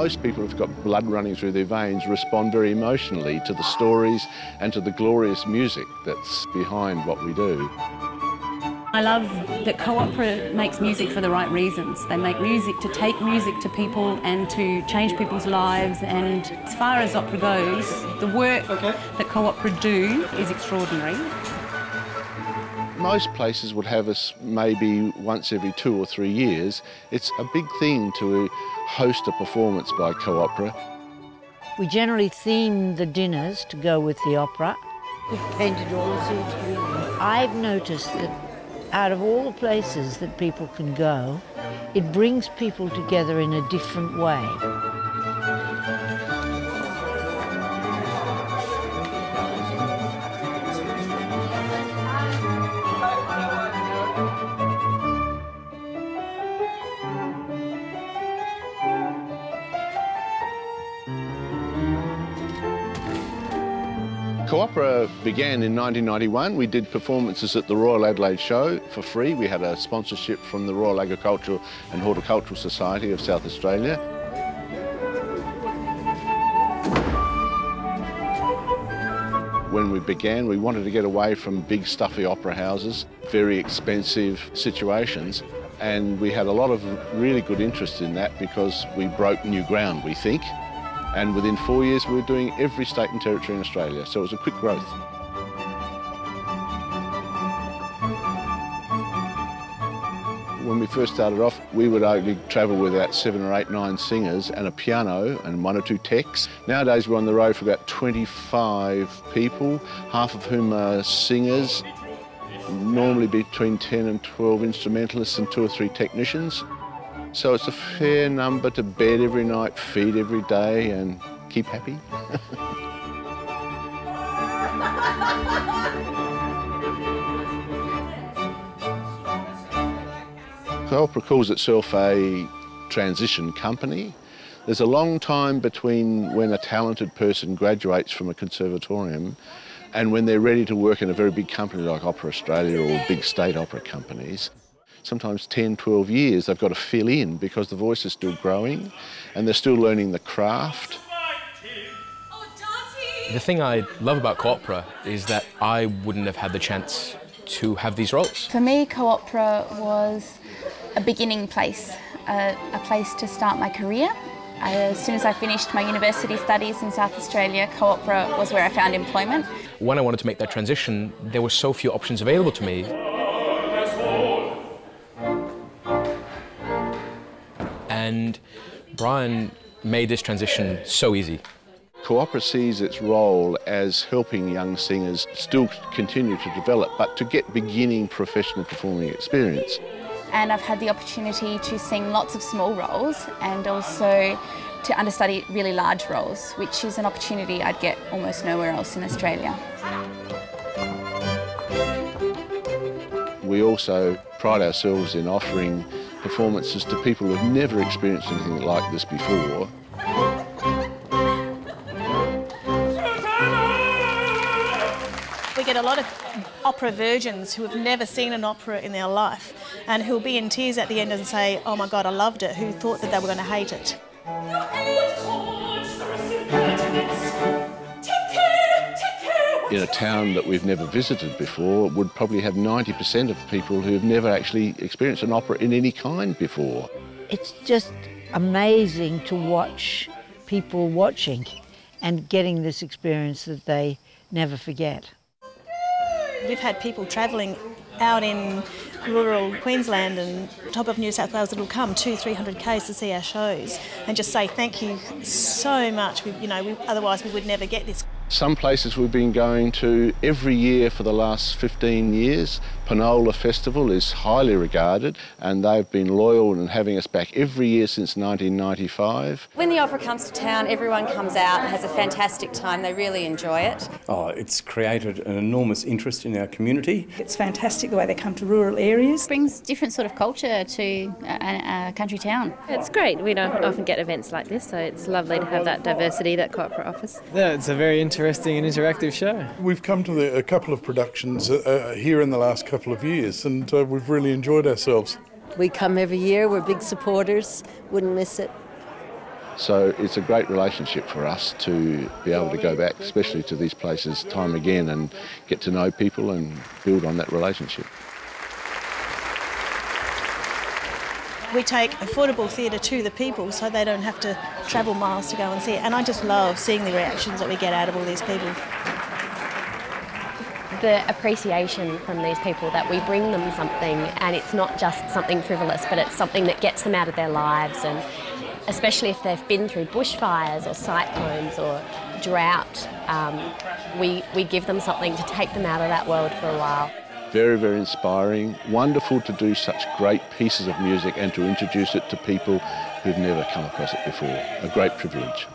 Most people who've got blood running through their veins respond very emotionally to the stories and to the glorious music that's behind what we do. I love that co-opera makes music for the right reasons. They make music to take music to people and to change people's lives, and as far as opera goes, the work that co-opera do is extraordinary. Most places would have us maybe once every 2 or 3 years. It's a big thing to host a performance by co-opera. We generally theme the dinners to go with the opera. We've painted all the seats green. I've noticed that out of all the places that people can go, it brings people together in a different way. Co-opera began in 1991. We did performances at the Royal Adelaide Show for free. We had a sponsorship from the Royal Agricultural and Horticultural Society of South Australia. When we began, we wanted to get away from big stuffy opera houses, very expensive situations, and we had a lot of really good interest in that because we broke new ground, we think. And within 4 years, we were doing every state and territory in Australia, so it was a quick growth. When we first started off, we would only travel with about 7 or 8, 9 singers and a piano and 1 or 2 techs. Nowadays, we're on the road for about 25 people, half of whom are singers, normally between 10 and 12 instrumentalists and 2 or 3 technicians. So it's a fair number to bed every night, feed every day, and keep happy. Co-opera calls itself a transition company. There's a long time between when a talented person graduates from a conservatorium and when they're ready to work in a very big company like Opera Australia or big state opera companies. Sometimes 10, 12 years they've got to fill in because the voice is still growing and they're still learning the craft. The thing I love about co-opera is that I wouldn't have had the chance to have these roles. For me, co-opera was a beginning place, a place to start my career. As soon as I finished my university studies in South Australia, co-opera was where I found employment. When I wanted to make that transition, there were so few options available to me. And Brian made this transition so easy. Co-opera sees its role as helping young singers still continue to develop, but to get beginning professional performing experience. And I've had the opportunity to sing lots of small roles and also to understudy really large roles, which is an opportunity I'd get almost nowhere else in Australia. We also pride ourselves in offering performances to people who've never experienced anything like this before. We get a lot of opera virgins who have never seen an opera in their life and who'll be in tears at the end and say, oh my God, I loved it, who thought that they were going to hate it. In a town that we've never visited before, would probably have 90% of people who have never actually experienced an opera in any kind before. It's just amazing to watch people watching and getting this experience that they never forget. We've had people travelling out in rural Queensland and top of New South Wales that'll come 200-300 k's to see our shows and just say thank you so much. Otherwise we would never get this. Some places we've been going to every year for the last 15 years. Panola Festival is highly regarded and they've been loyal in having us back every year since 1995. When the opera comes to town, everyone comes out and has a fantastic time. They really enjoy it. Oh, it's created an enormous interest in our community. It's fantastic the way they come to rural areas. It brings different sort of culture to a country town. It's great. We don't often get events like this, so it's lovely to have that diversity that co-opera offers. Yeah, it's a very interesting and interactive show. We've come to a couple of productions here in the last couple of years and we've really enjoyed ourselves. We come every year, we're big supporters, wouldn't miss it. So it's a great relationship for us to be able to go back, especially to these places time again, and get to know people and build on that relationship. We take affordable theatre to the people so they don't have to travel miles to go and see it. And I just love seeing the reactions that we get out of all these people. The appreciation from these people that we bring them something, and it's not just something frivolous, but it's something that gets them out of their lives, and especially if they've been through bushfires or cyclones or drought, we give them something to take them out of that world for a while. Very, very inspiring. Wonderful to do such great pieces of music and to introduce it to people who've never come across it before. A great privilege.